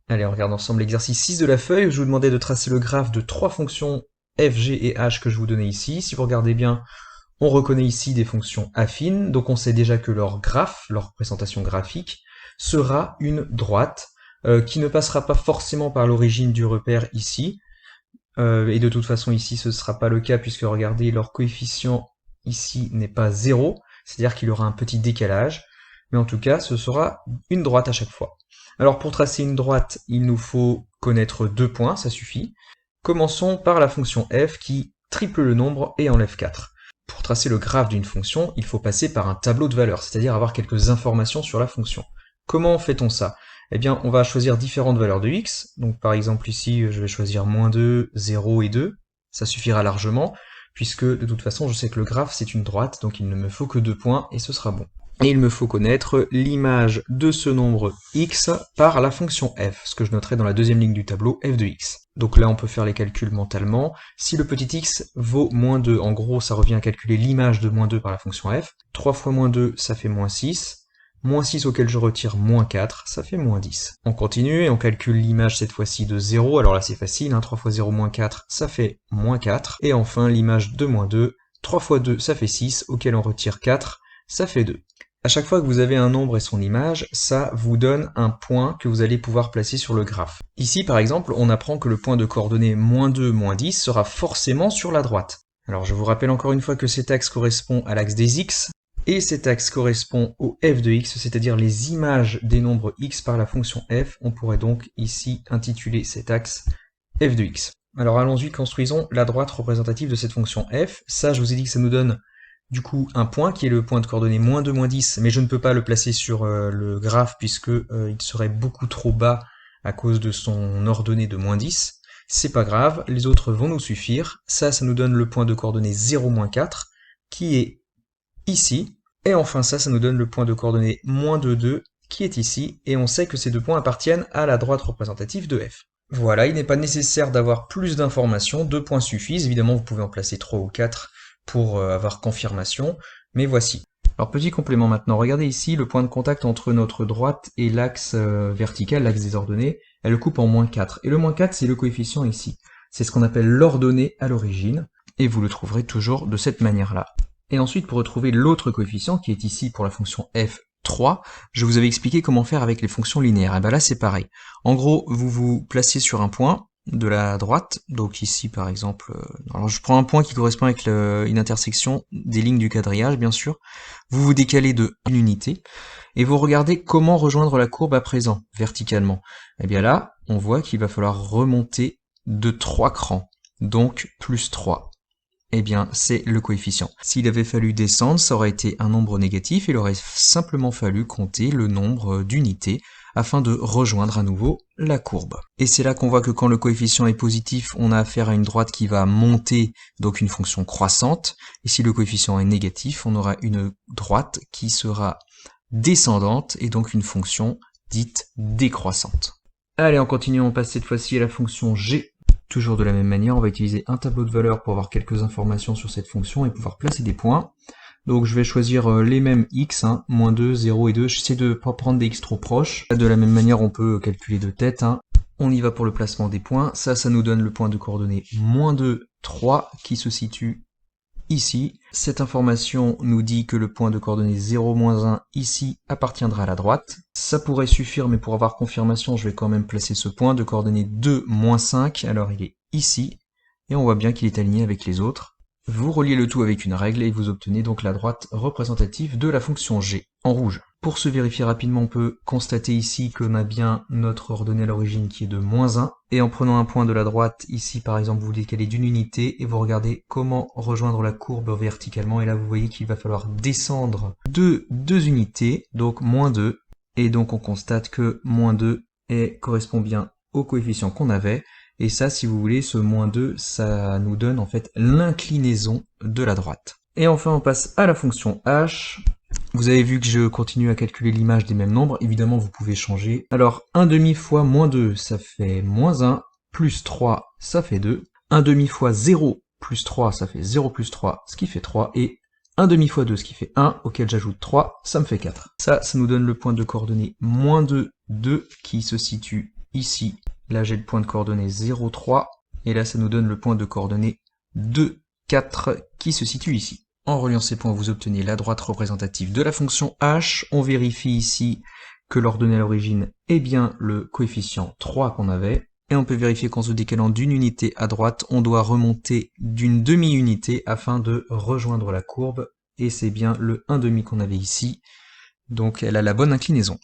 Allez, on regarde ensemble l'exercice 6 de la feuille. Je vous demandais de tracer le graphe de trois fonctions f, g et h que je vous donnais ici. Si vous regardez bien, on reconnaît ici des fonctions affines, donc on sait déjà que leur graphe, leur représentation graphique, sera une droite, qui ne passera pas forcément par l'origine du repère ici, et de toute façon ici ce ne sera pas le cas puisque regardez, leur coefficient ici n'est pas 0, c'est-à-dire qu'il y aura un petit décalage, mais en tout cas ce sera une droite à chaque fois. Alors pour tracer une droite, il nous faut connaître deux points, ça suffit. Commençons par la fonction f qui triple le nombre et enlève 4. Pour tracer le graphe d'une fonction, il faut passer par un tableau de valeurs, c'est-à-dire avoir quelques informations sur la fonction. Comment fait-on ça? Eh bien, on va choisir différentes valeurs de x. Donc par exemple ici, je vais choisir -2, 0 et 2. Ça suffira largement, puisque de toute façon, je sais que le graphe, c'est une droite, donc il ne me faut que 2 points, et ce sera bon. Et il me faut connaître l'image de ce nombre x par la fonction f, ce que je noterai dans la deuxième ligne du tableau, f de x. Donc là, on peut faire les calculs mentalement. Si le petit x vaut -2, en gros, ça revient à calculer l'image de -2 par la fonction f. 3 fois -2, ça fait -6. -6 auquel je retire -4, ça fait -10. On continue et on calcule l'image cette fois-ci de 0, alors là c'est facile, 3 fois 0, -4, ça fait -4. Et enfin l'image de -2, 3 fois 2, ça fait 6, auquel on retire 4, ça fait 2. À chaque fois que vous avez un nombre et son image, ça vous donne un point que vous allez pouvoir placer sur le graphe. Ici par exemple, on apprend que le point de coordonnées -2, -10 sera forcément sur la droite. Alors je vous rappelle encore une fois que cet axe correspond à l'axe des x, et cet axe correspond au f de x, c'est-à-dire les images des nombres x par la fonction f. On pourrait donc ici intituler cet axe f de x. Alors allons-y, construisons la droite représentative de cette fonction f. Ça, je vous ai dit que ça nous donne du coup un point qui est le point de coordonnées -2, -10, mais je ne peux pas le placer sur le graphe puisque il serait beaucoup trop bas à cause de son ordonnée de -10. C'est pas grave, les autres vont nous suffire. Ça nous donne le point de coordonnées 0, -4, qui est ici. Et enfin ça nous donne le point de coordonnées -2, qui est ici, et on sait que ces deux points appartiennent à la droite représentative de f. Voilà, il n'est pas nécessaire d'avoir plus d'informations, 2 points suffisent, évidemment vous pouvez en placer 3 ou 4 pour avoir confirmation, mais voici. Alors petit complément maintenant, regardez ici le point de contact entre notre droite et l'axe vertical, l'axe des ordonnées, elle le coupe en -4, et le -4 c'est le coefficient ici. C'est ce qu'on appelle l'ordonnée à l'origine, et vous le trouverez toujours de cette manière-là. Et ensuite, pour retrouver l'autre coefficient, qui est ici pour la fonction f3, je vous avais expliqué comment faire avec les fonctions linéaires. Et bien là, c'est pareil. En gros, vous vous placez sur un point de la droite, donc ici par exemple, alors je prends un point qui correspond avec une intersection des lignes du quadrillage, bien sûr. Vous vous décalez de 1 unité, et vous regardez comment rejoindre la courbe à présent, verticalement. Et bien là, on voit qu'il va falloir remonter de 3 crans, donc plus 3. Eh bien, c'est le coefficient. S'il avait fallu descendre, ça aurait été un nombre négatif, il aurait simplement fallu compter le nombre d'unités afin de rejoindre à nouveau la courbe. Et c'est là qu'on voit que quand le coefficient est positif, on a affaire à une droite qui va monter, donc une fonction croissante, et si le coefficient est négatif, on aura une droite qui sera descendante, et donc une fonction dite décroissante. Allez, on continue, on passe cette fois-ci à la fonction g. Toujours de la même manière, on va utiliser un tableau de valeurs pour avoir quelques informations sur cette fonction et pouvoir placer des points. Donc je vais choisir les mêmes x, -2, 0 et 2. J'essaie de ne pas prendre des x trop proches. De la même manière, on peut calculer de tête. On y va pour le placement des points. Ça nous donne le point de coordonnées -2, 3 qui se situe ici. Cette information nous dit que le point de coordonnées 0, -1 ici appartiendra à la droite. Ça pourrait suffire, mais pour avoir confirmation, je vais quand même placer ce point de coordonnées 2, -5. Alors il est ici, et on voit bien qu'il est aligné avec les autres. Vous reliez le tout avec une règle et vous obtenez donc la droite représentative de la fonction g, en rouge. Pour se vérifier rapidement, on peut constater ici qu'on a bien notre ordonnée à l'origine qui est de -1, et en prenant un point de la droite, ici par exemple vous décalez d'une unité, et vous regardez comment rejoindre la courbe verticalement, et là vous voyez qu'il va falloir descendre de 2 unités, donc -2, et donc on constate que -2 correspond bien au coefficient qu'on avait, et ça, si vous voulez, ce -2, ça nous donne en fait l'inclinaison de la droite. Et enfin, on passe à la fonction h. Vous avez vu que je continue à calculer l'image des mêmes nombres. Évidemment, vous pouvez changer. Alors, 1 demi fois -2, ça fait -1, plus 3, ça fait 2. 1 demi fois 0 plus 3, ça fait 0 plus 3, ce qui fait 3. Et 1 demi fois 2, ce qui fait 1, auquel j'ajoute 3, ça me fait 4. Ça nous donne le point de coordonnées -2, 2, qui se situe ici. Là, j'ai le point de coordonnées 0, 3. Et là, ça nous donne le point de coordonnées 2, 4 qui se situe ici. En reliant ces points, vous obtenez la droite représentative de la fonction h. On vérifie ici que l'ordonnée à l'origine est bien le coefficient 3 qu'on avait. Et on peut vérifier qu'en se décalant d'une unité à droite, on doit remonter d'une demi-unité afin de rejoindre la courbe. Et c'est bien le 1,5 qu'on avait ici. Donc elle a la bonne inclinaison.